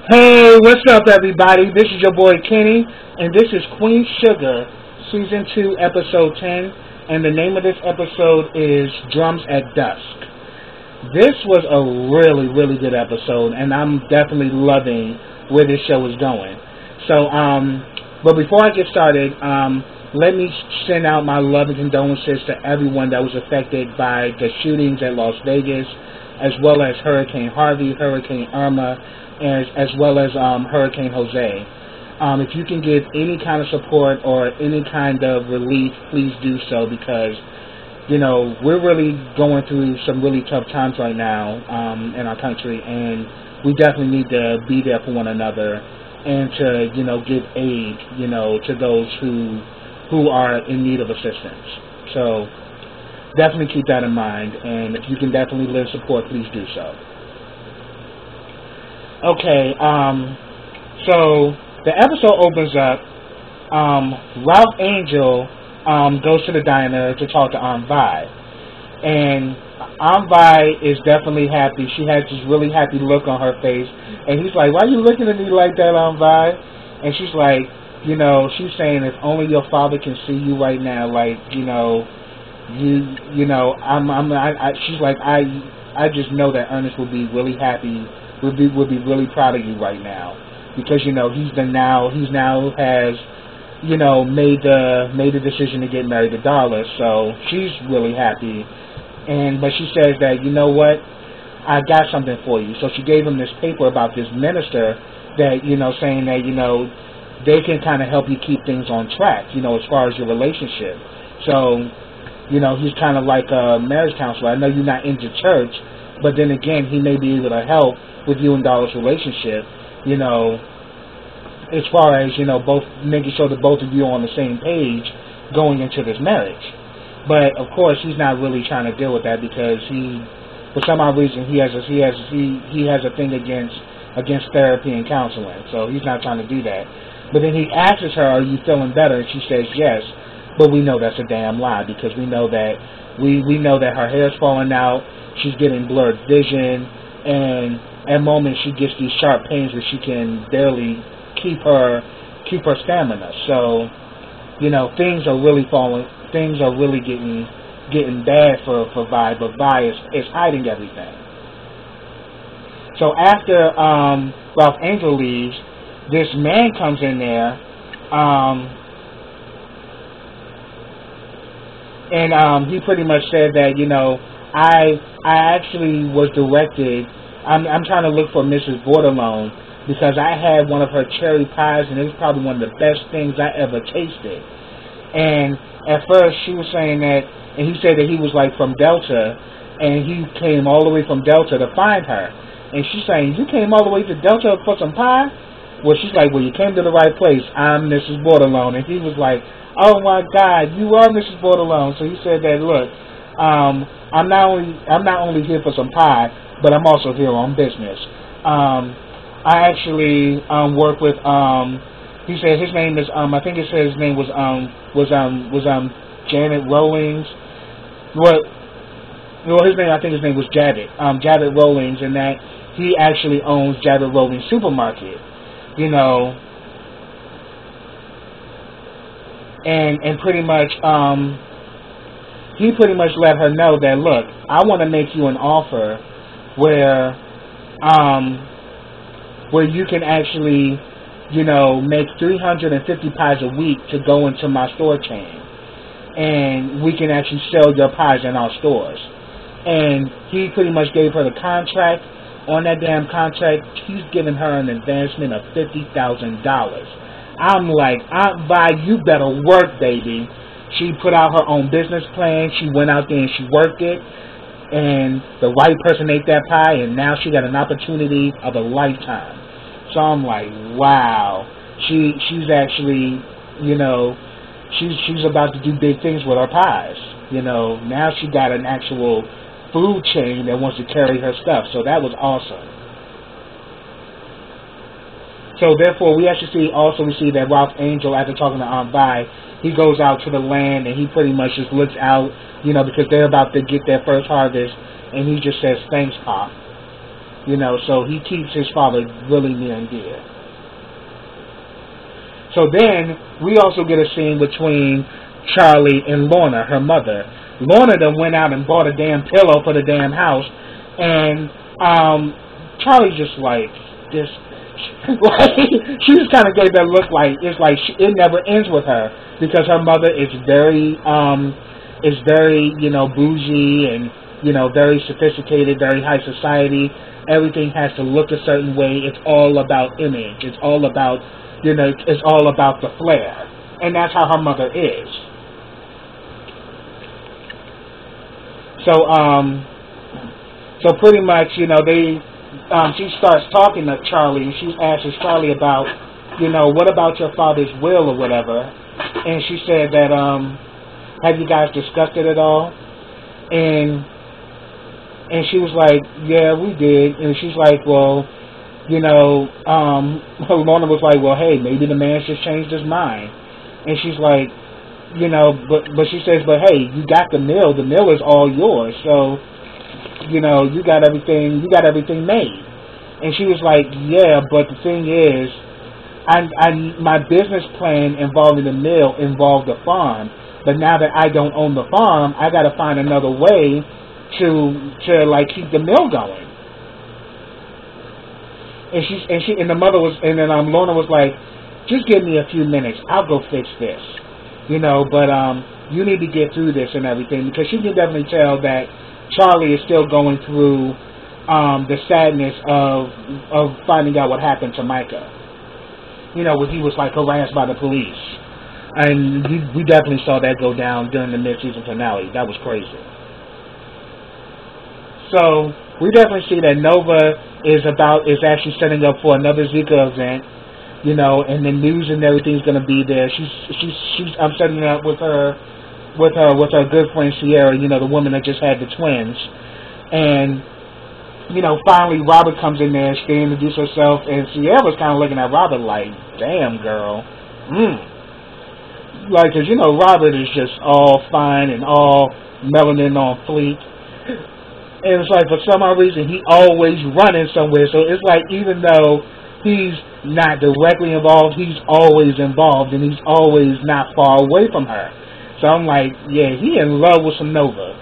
Hey, what's up, everybody? This is your boy Kenny, and this is Queen Sugar, Season 2, Episode 10, and the name of this episode is Drums at Dusk. This was a really, really good episode, and I'm definitely loving where this show is going. So, but before I get started, let me send out my love and condolences to everyone that was affected by the shootings at Las Vegas, as well as Hurricane Harvey, Hurricane Irma, as well as Hurricane Jose. If you can give any kind of support or any kind of relief, please do so, because, you know, we're really going through some really tough times right now in our country, and we definitely need to be there for one another and to, you know, give aid, you know, to those who are in need of assistance. So definitely keep that in mind, and if you can definitely lend support, please do so. Okay, so the episode opens up. Ralph Angel goes to the diner to talk to Aunt Vi, and Aunt Vi is definitely happy. She has this really happy look on her face, and he's like, "Why are you looking at me like that, Aunt Vi?" And she's like, you know, she's saying, "If only your father can see you right now, like, you know, she's like, I just know that Ernest will be really happy, would be really proud of you right now, because, you know, he now has, you know, made the decision to get married to Darla, so she's really happy." But she says that, "You know what, I got something for you." So she gave him this paper about this minister that, you know, saying that, you know, they can kind of help you keep things on track, you know, as far as your relationship. So, you know, he's kind of like a marriage counselor. I know you're not into church, but then again, he may be able to help with you and Darla's relationship, you know, as far as, you know, both making sure that both of you are on the same page going into this marriage. But of course, he's not really trying to deal with that, because for some odd reason, he has a thing against therapy and counseling, so he's not trying to do that. But then he asks her, "Are you feeling better?" And she says yes, but we know that's a damn lie, because we know that her hair's falling out, she's getting blurred vision, and at moments she gets these sharp pains where she can barely keep her stamina. So, you know, things are really getting bad for Vi, but Vi is hiding everything. So after Ralph Angel leaves, this man comes in there, and he pretty much said that, you know, I actually was directed. I'm trying to look for Mrs. Bordelon, because I had one of her cherry pies, and it was probably one of the best things I ever tasted. And at first she was saying that, and he said that he was like from Delta, and he came all the way from Delta to find her. And she's saying, "You came all the way to Delta for some pie?" Well, she's like, "Well, you came to the right place. I'm Mrs. Bordelon." And he was like, "Oh my God, you are Mrs. Bordelon." So he said that, "Look, I'm not only here for some pie, but I'm also here on business. I actually work with." He said his name is I think it said his name was Janet Rollings. Well, his name was Janet Rollings, and that he actually owns Janet Rollings Supermarket. You know, and pretty much, he pretty much let her know that, "Look, I want to make you an offer where you can actually, you know, make 350 pies a week to go into my store chain, and we can actually sell your pies in our stores." And he pretty much gave her the contract. On that damn contract, he's giving her an advancement of $50,000. I'm like, "Aunt Vi, you better work, baby." She put out her own business plan. She went out there and she worked it, and the right person ate that pie, and now she got an opportunity of a lifetime. So I'm like, wow, she's actually, you know, she's about to do big things with her pies. You know, now she got an actual food chain that wants to carry her stuff. So that was awesome. So therefore, we see that Ralph Angel, after talking to Aunt Vi, he goes out to the land, and he pretty much just looks out, you know, because they're about to get their first harvest, and he just says, "Thanks, Pop." So he keeps his father really near and dear. So then we also get a scene between Charlie and Lorna, her mother. Lorna then went out and bought a damn pillow for the damn house, and Charlie just like this. She just kind of gave that look like it's like it never ends with her, because her mother is very bougie and very sophisticated, very high society. Everything has to look a certain way. It's all about image. It's all about it's all about the flair, and that's how her mother is. So pretty much, she starts talking to Charlie, and she asks Charlie about, what about your father's will or whatever, and she said that, have you guys discussed it at all? And she was like, yeah, we did. And she's like, well, Lorna was like, well, hey, maybe the man's just changed his mind. And she's like, but she says, but hey, you got the mill. The mill is all yours. So, you got everything made. And she was like, yeah, but the thing is, my business plan involving the mill involved the farm. But now that I don't own the farm, I got to find another way to like keep the mill going. And the mother was, and then Lorna was like, just give me a few minutes, I'll go fix this, but you need to get through this and everything, because she can definitely tell that Charlie is still going through the sadness of finding out what happened to Micah. When he was like harassed by the police, and we definitely saw that go down during the mid-season finale. That was crazy. So we definitely see that Nova is actually setting up for another Zika event, and the news and everything's going to be there. I'm setting it up with her good friend Sierra, the woman that just had the twins, and finally Robert comes in there. She introduces herself, and Sierra's kind of looking at Robert like, damn girl, like, cause Robert is just all fine and all melanin on fleek. And it's like, for some odd reason, he always running somewhere. So it's like, even though he's not directly involved, he's always involved, and he's always not far away from her. So I'm like, yeah, he in love with some Nova.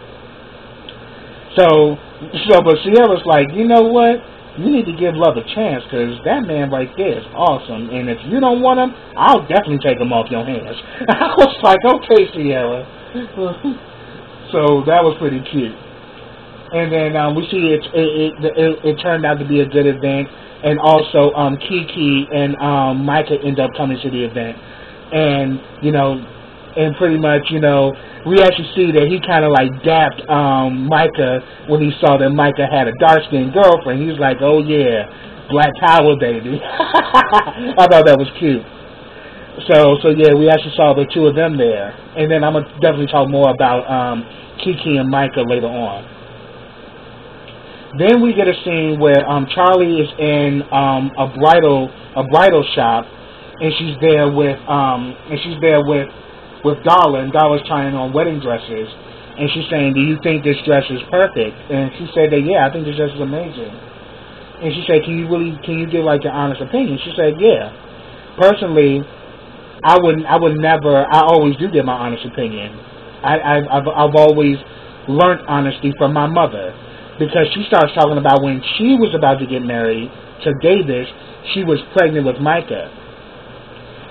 But Sierra's like, you know what? You need to give love a chance, because that man right there is awesome. And if you don't want him, I'll definitely take him off your hands. I was like, okay, Sierra. So that was pretty cute. And then we see it turned out to be a good event, and also Kiki and Micah end up coming to the event, and and pretty much we actually see that he kind of like dapped Micah when he saw that Micah had a dark-skinned girlfriend. He was like, oh yeah, Black Power, baby. I thought that was cute. So yeah, we actually saw the two of them there, and then I'm gonna definitely talk more about Kiki and Micah later on. Then we get a scene where Charlie is in a bridal shop, and she's there with Darla, and Darla's trying on wedding dresses, and she's saying, do you think this dress is perfect? And she said that, yeah, I think this dress is amazing. And she said, can you give like your honest opinion? She said, yeah. Personally, I always do give my honest opinion. I've always learned honesty from my mother. Because she starts talking about when she was about to get married to Davis, she was pregnant with Micah.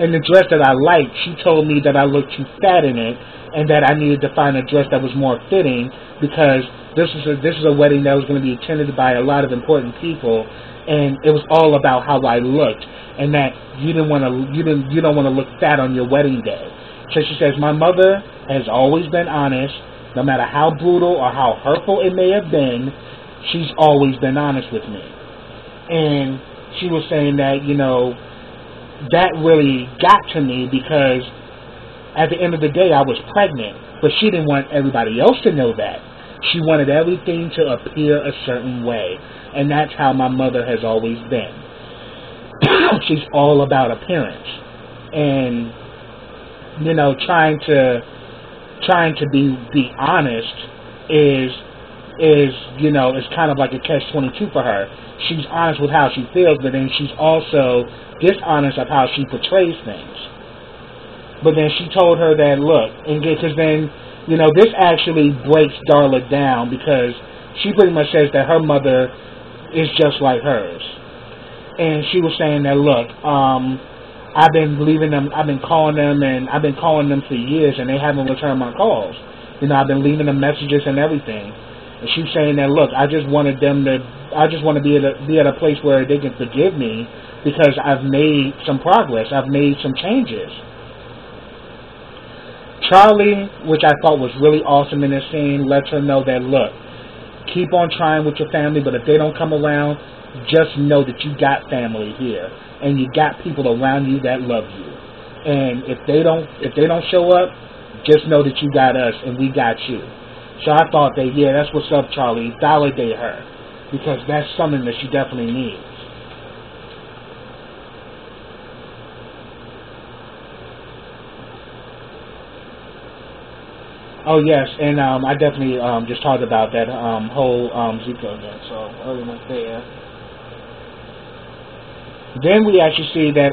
And the dress that I liked, she told me that I looked too fat in it, and that I needed to find a dress that was more fitting, because this is a wedding that was going to be attended by a lot of important people, and it was all about how I looked, and that you don't want to look fat on your wedding day. So she says, my mother has always been honest. No matter how brutal or how hurtful it may have been, she's always been honest with me. And she was saying that, that really got to me, because at the end of the day, I was pregnant. But she didn't want everybody else to know that. She wanted everything to appear a certain way. And that's how my mother has always been. She's all about appearance. And, trying to be honest is is kind of like a catch-22 for her. She's honest with how she feels, but then she's also dishonest of how she portrays things. But then she told her that, look, and because then, this actually breaks Darla down, because she pretty much says that her mother is just like hers. And she was saying that, look, I've been leaving them, I've been calling them for years, and they haven't returned my calls. I've been leaving them messages and everything. And she's saying that, look, I just want to be at a place where they can forgive me, because I've made some progress, I've made some changes. Charlie, which I thought was really awesome in this scene, lets her know that, look, keep on trying with your family, but if they don't come around, just know that you got family here, and you got people around you that love you. And if they don't show up, just know that you got us and we got you. So I thought that, yeah, that's what's up, Charlie. Validate her, because that's something that she definitely needs. Oh yes, and I definitely just talked about that whole Zuko event, so early enough there. Then we actually see that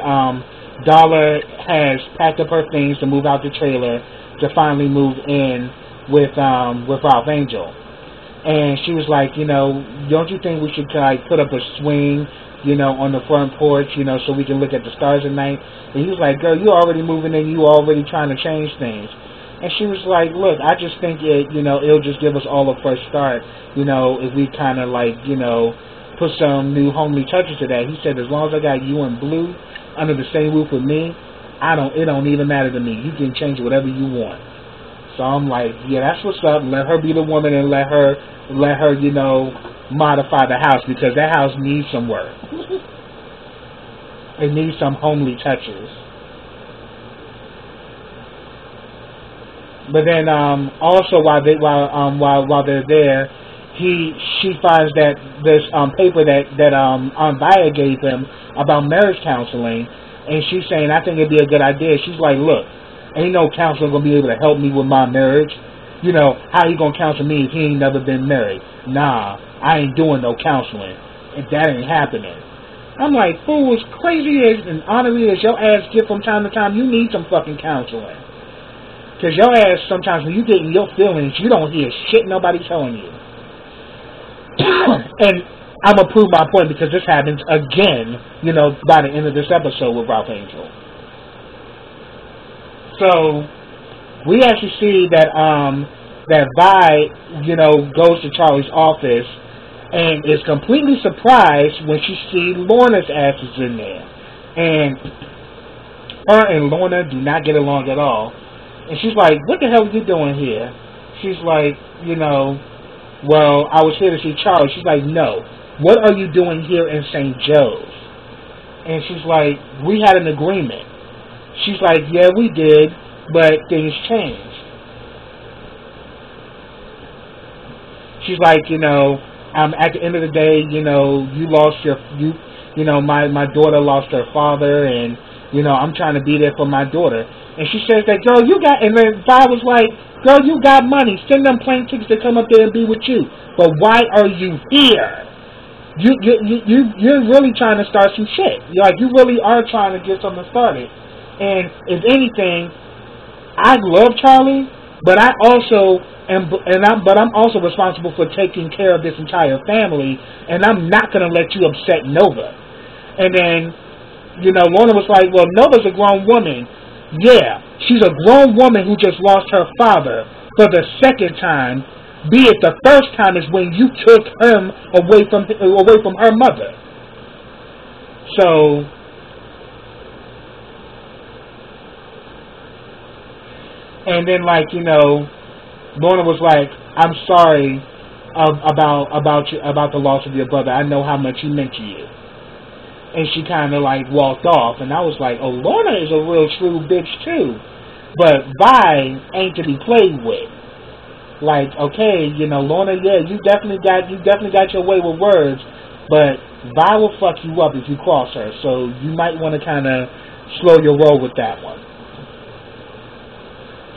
Darla has packed up her things to move out the trailer to finally move in with Ralph Angel, and she was like, don't you think we should put up a swing, on the front porch, so we can look at the stars at night? And he was like, girl, you already moving in, you already trying to change things. And she was like, look, I just think it'll just give us all a fresh start, if we kind of put some new homely touches to that. He said, as long as I got you and Blue under the same roof with me, it don't even matter to me. You can change whatever you want. So I'm like, yeah, that's what's up. Let her be the woman, and let her, modify the house, because that house needs some work. It needs some homely touches. But then also while they're there, she finds that this paper that Aunt Vaya gave him about marriage counseling, and she's saying, I think it'd be a good idea. She's like, look, ain't no counselor gonna be able to help me with my marriage. How you gonna counsel me if he ain't never been married? Nah, I ain't doing no counseling. If that ain't happening. I'm like, fool, as crazy as and honorary as your ass get from time to time, you need some fucking counseling. Because your ass, sometimes when you get in your feelings, you don't hear shit nobody telling you. And I'm going to prove my point, because this happens again, by the end of this episode with Ralph Angel. So, we actually see that Vi, goes to Charlie's office and is completely surprised when she sees Lorna's ass is in there. And her and Lorna do not get along at all. And she's like, what the hell are you doing here? She's like, well, I was here to see Charlie. She's like, no. What are you doing here in St. Joe's? And she's like, we had an agreement. She's like, yeah, we did, but things changed. She's like, at the end of the day, you lost my daughter lost her father, and, I'm trying to be there for my daughter. And she says that, girl, and then Vi was like, girl, you got money. Send them plane tickets to come up there and be with you. But why are you here? You're really trying to start some shit. You really are trying to get something started. And if anything, I love Charlie, but I'm also responsible for taking care of this entire family, and I'm not going to let you upset Nova. And then, Lorna was like, well, Nova's a grown woman. Yeah, she's a grown woman who just lost her father for the second time, be it the first time is when you took him away from her mother. So, and then Lorna was like, I'm sorry about the loss of your brother. I know how much he meant to you. And she kind of walked off, and I was like, oh, Lorna is a real true bitch too, but Vi ain't to be played with. Okay, Lorna, yeah, you definitely got your way with words, but Vi will fuck you up if you cross her, so you might want to kind of slow your roll with that one.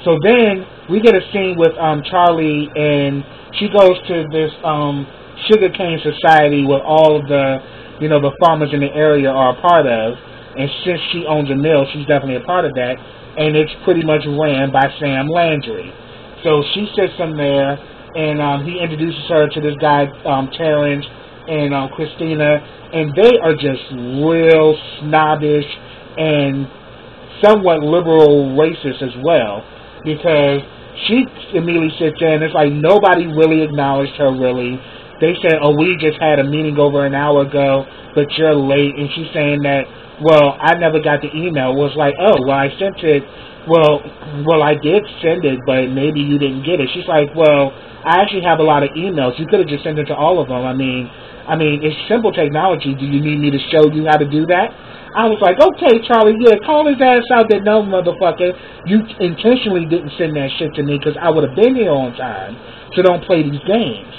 So then we get a scene with Charlie, and she goes to this sugarcane society where all of the, the farmers in the area are a part of. And since she owns a mill, she's definitely a part of that. And it's pretty much ran by Sam Landry. So she sits him there, and he introduces her to this guy, Terrence, and Christina. And they are just real snobbish and somewhat liberal racist as well. Because she immediately sits there, and it's like nobody really acknowledged her, really. They said, oh, we just had a meeting over an hour ago, but you're late. And she's saying that, well, I never got the email. It was like, oh, well, I sent it. Well, I did send it, but maybe you didn't get it. She's like, well, I actually have a lot of emails. You could have just sent it to all of them. I mean, it's simple technology. Do you need me to show you how to do that? I was like, okay, Charlie, yeah, call his ass out there. No, motherfucker, you intentionally didn't send that shit to me because I would have been here on time. So don't play these games.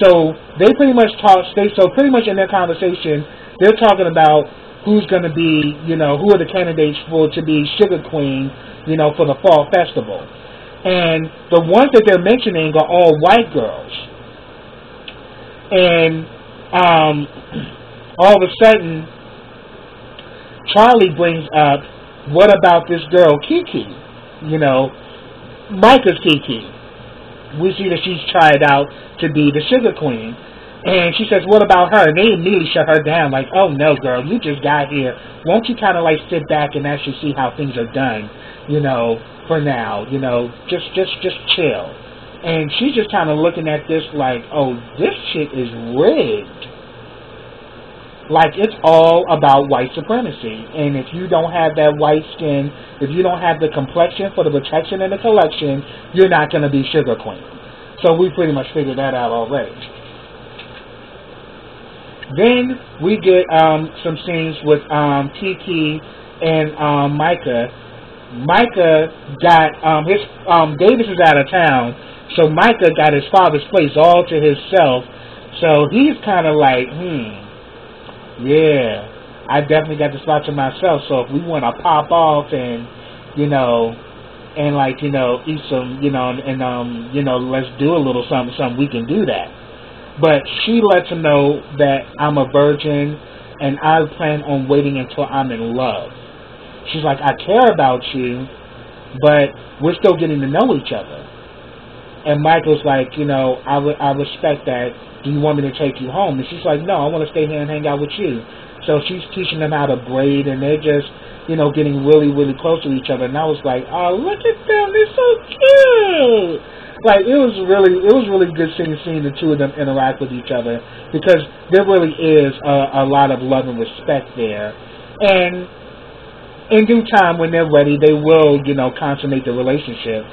So they pretty much pretty much in their conversation, they're talking about who's going to be, who are the candidates to be Sugar Queen, for the fall festival. And the ones that they're mentioning are all white girls. And all of a sudden, Charlie brings up, what about this girl, Kiki? Micah's Kiki. We see that she's tried out to be the Sugar Queen. And she says, what about her? And they immediately shut her down, like, oh, no, girl, you just got here. Won't you kind of, like, sit back and actually see how things are done, for now, just chill. And she's just kind of looking at this like, oh, this shit is rigged. Like, it's all about white supremacy. And if you don't have that white skin, if you don't have the complexion for the protection and the collection, you're not going to be Sugar Queen. So we pretty much figured that out already. Then we get some scenes with Kiki and Micah. Micah got his Davis is out of town, so Micah got his father's place all to himself. So he's kind of like, yeah, I definitely got the spot to myself. So if we want to pop off and and like eat some and let's do a little something, we can do that. But she lets him know that I'm a virgin and I plan on waiting until I'm in love. She's like, I care about you, but we're still getting to know each other. And Michael's like, I respect that. Do you want me to take you home? And she's like, no, I want to stay here and hang out with you. So she's teaching them how to braid, and they're just, getting really, really close to each other. And I was like, oh, look at them. They're so cute. Like, it was really good seeing the two of them interact with each other, because there really is a lot of love and respect there. And in due time, when they're ready, they will, consummate the relationship.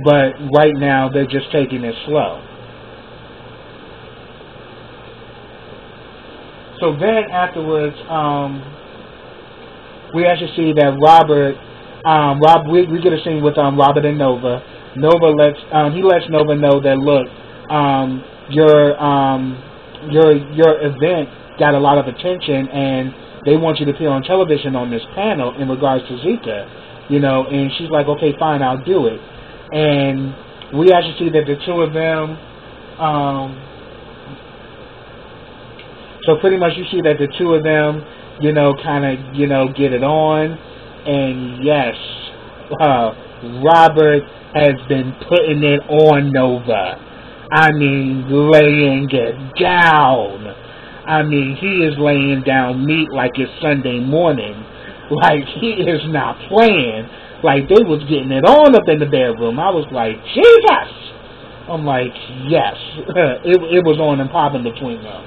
But right now, they're just taking it slow. So then afterwards, we actually see that we get a scene with Robert and Nova. Nova lets Nova know that, look, your event got a lot of attention, and they want you to appear on television on this panel in regards to Zika, and she's like, okay, fine, I'll do it. And we actually see that the two of them, so pretty much you see that the two of them, kind of, get it on. And yes, Robert has been putting it on Nova. I mean, laying it down. I mean, he is laying down meat like it's Sunday morning. Like, he is not playing. Like, they was getting it on up in the bedroom. I was like, Jesus! I'm like, yes. It was on and popping between them.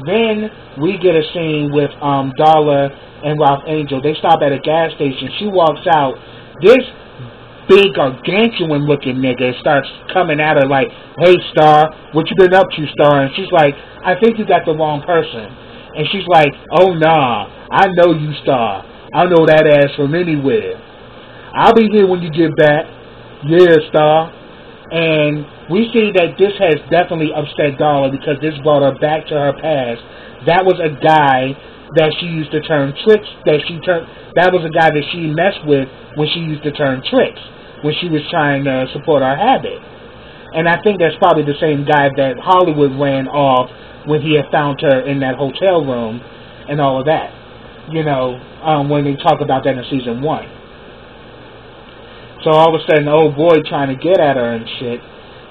Then we get a scene with Darla and Ralph Angel. They stop at a gas station. She walks out. This big gargantuan looking nigga starts coming at her like, hey, Star, what you been up to, Star? And she's like, I think you got the wrong person. And she's like, oh, nah, I know you, Star. I know that ass from anywhere. I'll be here when you get back. Yeah, Star. And we see that this has definitely upset Darla, because this brought her back to her past. That was a guy that she used to turn tricks, that was a guy that she messed with when she used to turn tricks, when she was trying to support our habit. And I think that's probably the same guy that Hollywood ran off when he had found her in that hotel room and all of that. When they talk about that in season 1. So all of a sudden, old boy trying to get at her and shit.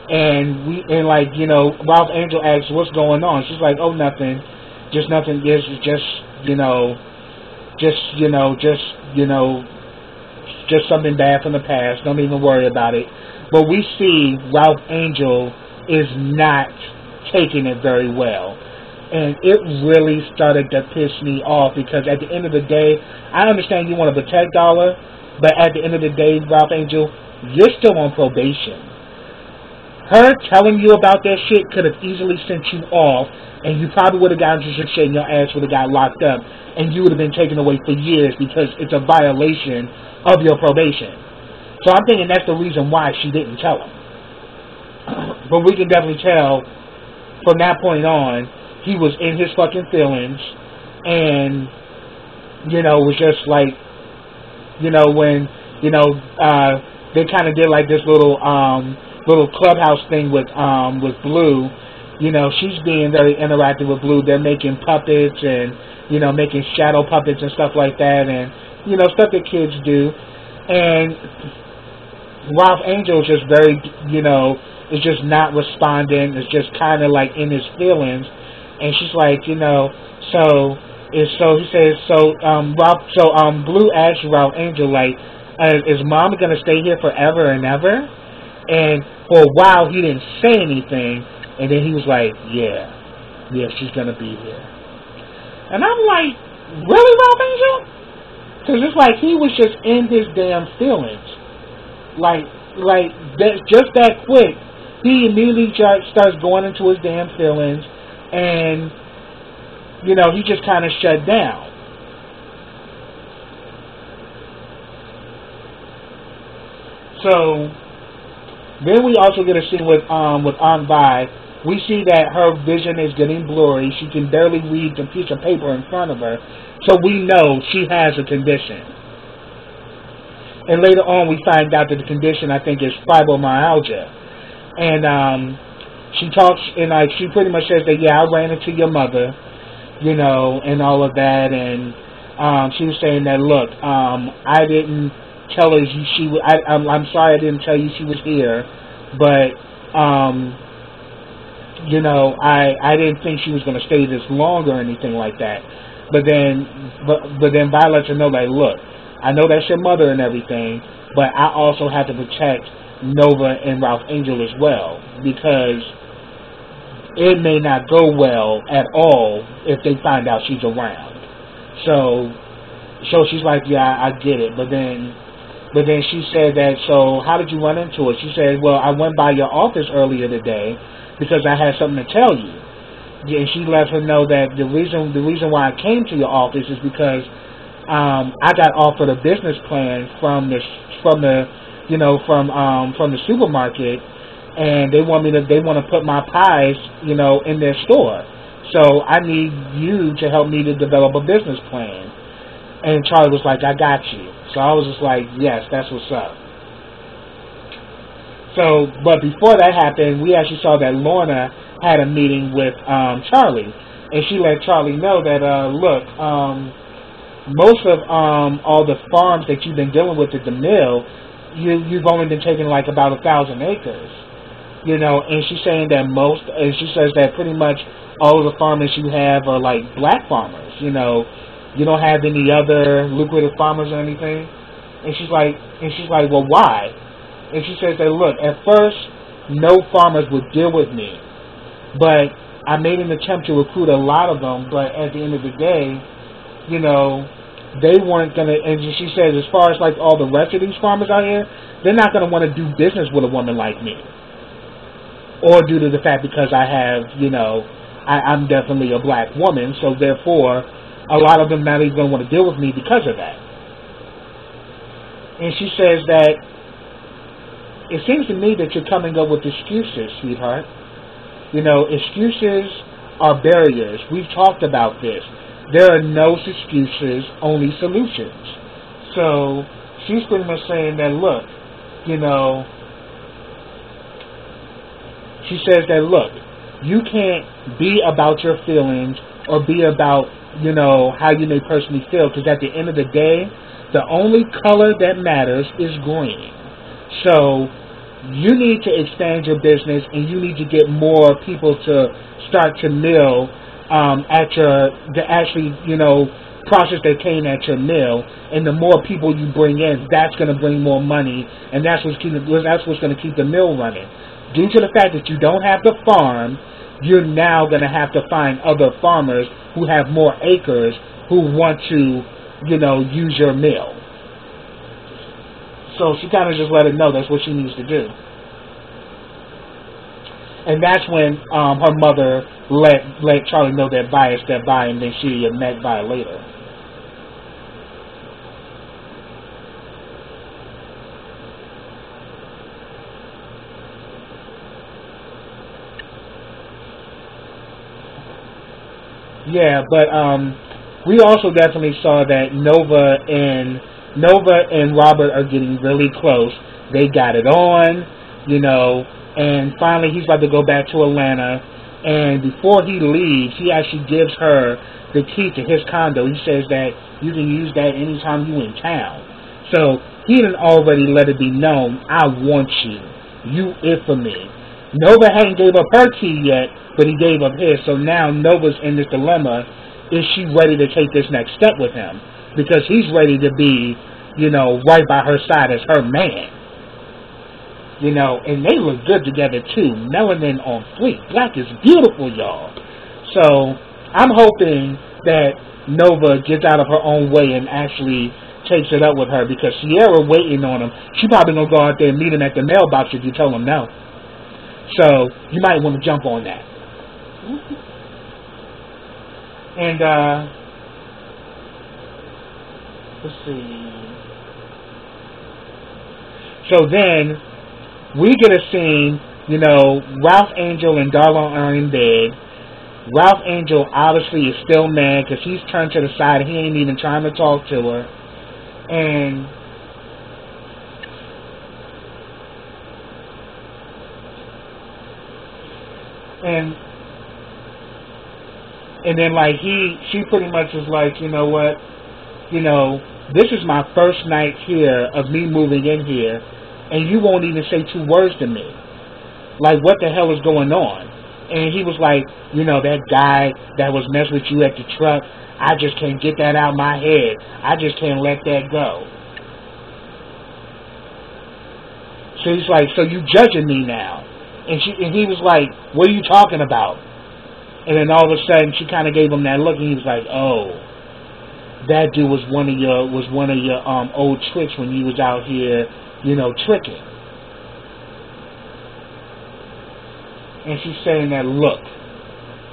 And Ralph Angel asks, what's going on? She's like, oh, nothing. Just nothing. Just something bad from the past. Don't even worry about it. But we see Ralph Angel is not taking it very well. And it really started to piss me off because at the end of the day, I understand you want to protect Dollar, but at the end of the day, Ralph Angel, you're still on probation. Her telling you about that shit could have easily sent you off, and you probably would have gotten to some shit and your ass would have got locked up, and you would have been taken away for years because it's a violation of your probation. So I'm thinking that's the reason why she didn't tell him. But we can definitely tell from that point on, he was in his fucking feelings, and, was just like, when, they kind of did like this little clubhouse thing with Blue. She's being very interactive with Blue. They're making puppets and, making shadow puppets and stuff like that, and, stuff that kids do. And Ralph Angel is just very, is just not responding. It's just kind of like in his feelings. And she's like, he says, Blue asks Ralph Angel, like, is Mom going to stay here forever and ever? And for a while, he didn't say anything. And then he was like, yeah, she's going to be here. And I'm like, really, Ralph Angel? Because it's like he was just in his damn feelings. Like that, just that quick, he immediately starts going into his damn feelings. And, he just kind of shut down. So, then we also get a scene with Aunt Vi. We see that her vision is getting blurry. She can barely read the piece of paper in front of her. So we know she has a condition. And later on we find out that the condition, I think, is fibromyalgia. And she talks, and she pretty much says that, yeah, I ran into your mother, and all of that. And she was saying that, look, I didn't tell her she was, I'm sorry I didn't tell you she was here, but I didn't think she was going to stay this long or anything like that. But then Vi lets her know, like, look, I know that's your mother and everything, but I also have to protect Nova and Ralph Angel as well, because it may not go well at all if they find out she's around. So she's like, yeah, I get it. But then she said that, so how did you run into it? She said, well, I went by your office earlier today because I had something to tell you. And she let her know that the reason why I came to your office is because I got offered a business plan from the supermarket, and they want to put my pies, in their store. So I need you to help me to develop a business plan. And Charlie was like, I got you. So I was just like, yes, that's what's up. So, but before that happened, we actually saw that Lorna had a meeting with Charlie, and she let Charlie know that, look, most of all the farms that you've been dealing with at the mill, you've only been taking like about 1,000 acres, and she's saying that and she says that pretty much all of the farmers you have are like black farmers, you don't have any other lucrative farmers or anything. And she's like, well, why? And she says that, look, at first, no farmers would deal with me, but I made an attempt to recruit a lot of them, but at the end of the day, they weren't going to, and she says, as far as like all the rest of these farmers out here, they're not going to want to do business with a woman like me. Or due to the fact because I have, I'm definitely a black woman, so therefore, a lot of them not even going to want to deal with me because of that. And she says that, it seems to me that you're coming up with excuses, sweetheart. Excuses are barriers. We've talked about this. there are no excuses, only solutions. So she's pretty much saying that, look, you know, she says that, look, you can't be about your feelings or be about, you know, how you may personally feel, because at the end of the day, the only color that matters is green. So you need to expand your business, and you need to get more people to start to mill at your, to actually, you know, process their cane at your mill. And the more people you bring in, that's going to bring more money, and that's what's going to keep the mill running. Due to the fact that you don't have to farm, you're now going to have to find other farmers who have more acres who want to, you know, use your mill. So she kind of just let her know that's what she needs to do. And that's when her mother let Charlie know that Vi stepped by, and then she met Vi later. Yeah, but we also definitely saw that Nova and Robert are getting really close. They got it on, you know, and finally he's about to go back to Atlanta. And before he leaves, he actually gives her the key to his condo. He says that you can use that anytime you in town. So he had already let it be known, I want you. You it for me. Nova hadn't gave up her key yet, but he gave up his. So now Nova's in this dilemma. Is she ready to take this next step with him? Because he's ready to be, you know, right by her side as her man. You know, and they look good together too. Melanin on fleek. Black is beautiful, y'all. So I'm hoping that Nova gets out of her own way and actually takes it up with her, because Sierra waiting on him. She probably gonna go out there and meet him at the mailbox if you tell him no. So you might want to jump on that. And let's see. So then we get a scene, you know, Ralph Angel and Darla are in bed. Ralph Angel obviously is still mad because he's turned to the side and he ain't even trying to talk to her. And then like she pretty much is like, you know what, you know, this is my first night here of me moving in here, and you won't even say two words to me. Like, what the hell is going on? And he was like, you know, that guy that was messing with you at the truck, I just can't get that out of my head. I just can't let that go. So he's like, so you judging me now? And he was like, what are you talking about? And then all of a sudden, she kind of gave him that look, and he was like, oh, that dude was one of your old tricks when you was out here, you know, tricking. And she's saying that, look,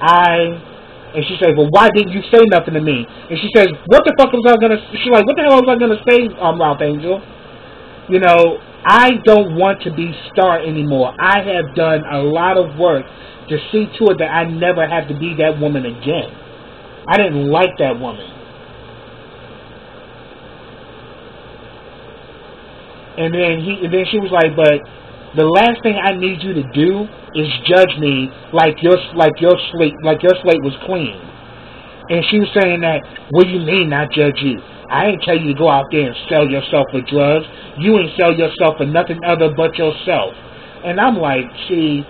and she says, well, why didn't you say nothing to me? And she says, what the fuck was I gonna? She's like, what the hell was I gonna say, Ralph Angel? You know, I don't want to be Star anymore. I have done a lot of work to see to it that I never have to be that woman again. I didn't like that woman. And then she was like, but the last thing I need you to do is judge me like your slate was clean. And she was saying that, what do you mean not judge you? I ain't tell you to go out there and sell yourself for drugs. You ain't sell yourself for nothing other but yourself. And I'm like, see,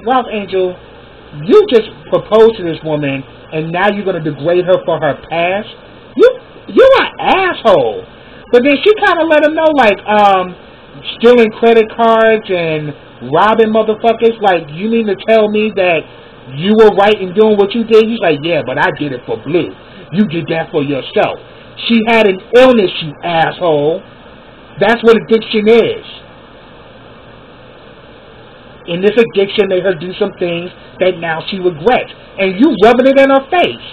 Ralph Angel, you just proposed to this woman, and now you're going to degrade her for her past? You're an asshole. But then she kind of let him know, like, stealing credit cards and robbing motherfuckers. Like, you mean to tell me that you were right in doing what you did? He's like, yeah, but I did it for Blue. You did that for yourself. She had an illness, you asshole. That's what addiction is. In this addiction, made her do some things that now she regrets. And you rubbing it in her face.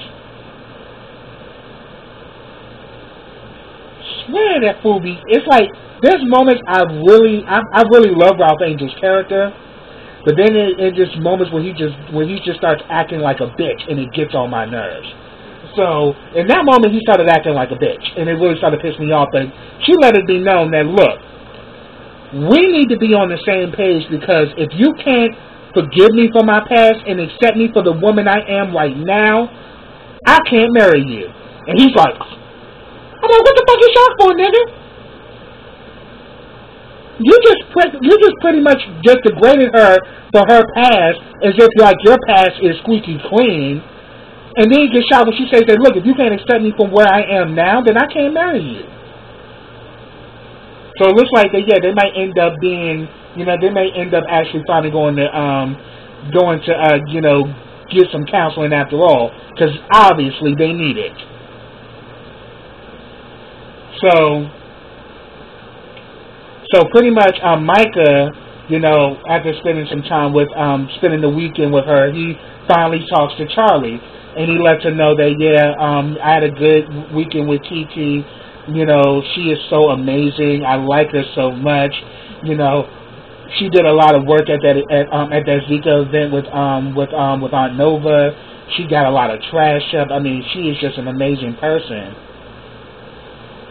Swear that fool be. It's like, there's moments I really love Ralph Angel's character. But then it just moments when he just starts acting like a bitch, and it gets on my nerves. So, in that moment, he started acting like a bitch. And it really started to piss me off. But she let it be known that, look, we need to be on the same page, because if you can't forgive me for my past and accept me for the woman I am right now, I can't marry you. And he's like, I'm like, what the fuck you shocked for, nigga? You just pretty much just degraded her for her past, as if like your past is squeaky clean. And then you get shot when she says that, look, if you can't accept me from where I am now, then I can't marry you. So it looks like they might end up being, they may end up actually finally going to get some counseling after all, because obviously they need it. So pretty much, Micah, after spending some time with, spending the weekend with her, he finally talks to Charlie, and he lets her know that, I had a good weekend with Kiki. She is so amazing. I like her so much. She did a lot of work at that Zika event with Aunt Nova. She got a lot of trash up. I mean, she is just an amazing person.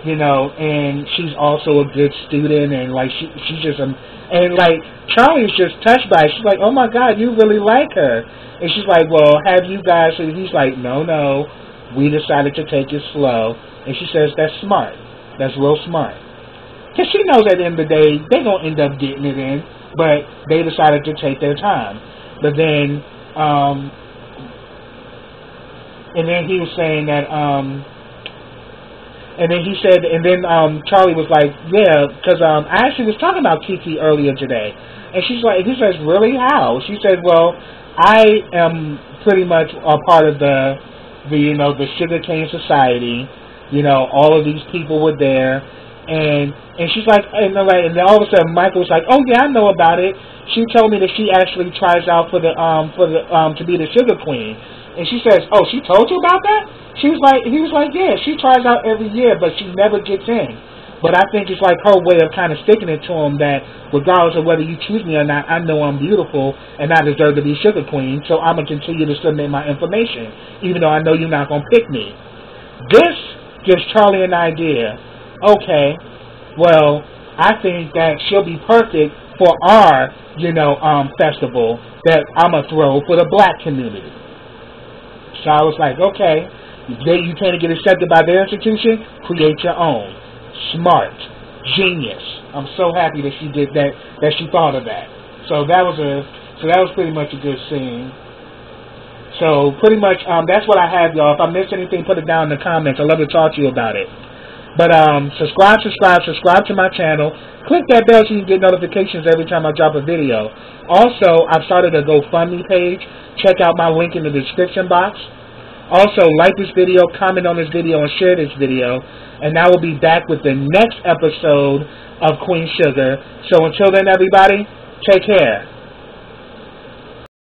And she's also a good student, and like she's just and like Charlie's just touched by it. She's like, oh my God, you really like her. And she's like, well, have you guys? And he's like, no, we decided to take it slow. And she says, that's smart. That's real smart. Because she knows at the end of the day, they're going to end up getting it in, but they decided to take their time. But then, and then he was saying that, and then he said, and then Charlie was like, yeah, because I actually was talking about Kiki earlier today. And she's like, he says, really, how? She said, well, I am pretty much a part of the Sugarcane Society. All of these people were there, and she's like, and then all of a sudden Michael was like, oh yeah, I know about it. She told me that she actually tries out to be the Sugar Queen. And she says, oh, she told you about that? He was like, yeah, she tries out every year, but she never gets in. But I think it's like her way of kind of sticking it to him that regardless of whether you choose me or not, I know I'm beautiful and I deserve to be Sugar Queen, so I'm going to continue to submit my information, even though I know you're not going to pick me. This gives Charlie an idea. Okay, well, I think that she'll be perfect for our, festival that I'm going to throw for the black community. So I was like, okay, you can't get accepted by their institution, create your own. Smart. Genius. I'm so happy that she did that she thought of that. So that was pretty much a good scene. So pretty much that's what I have, y'all. If I missed anything, put it down in the comments. I'd love to talk to you about it. But subscribe to my channel. Click that bell so you can get notifications every time I drop a video. Also, I've started a GoFundMe page. Check out my link in the description box. Also, like this video, comment on this video, and share this video. And I will be back with the next episode of Queen Sugar. So until then, everybody, take care.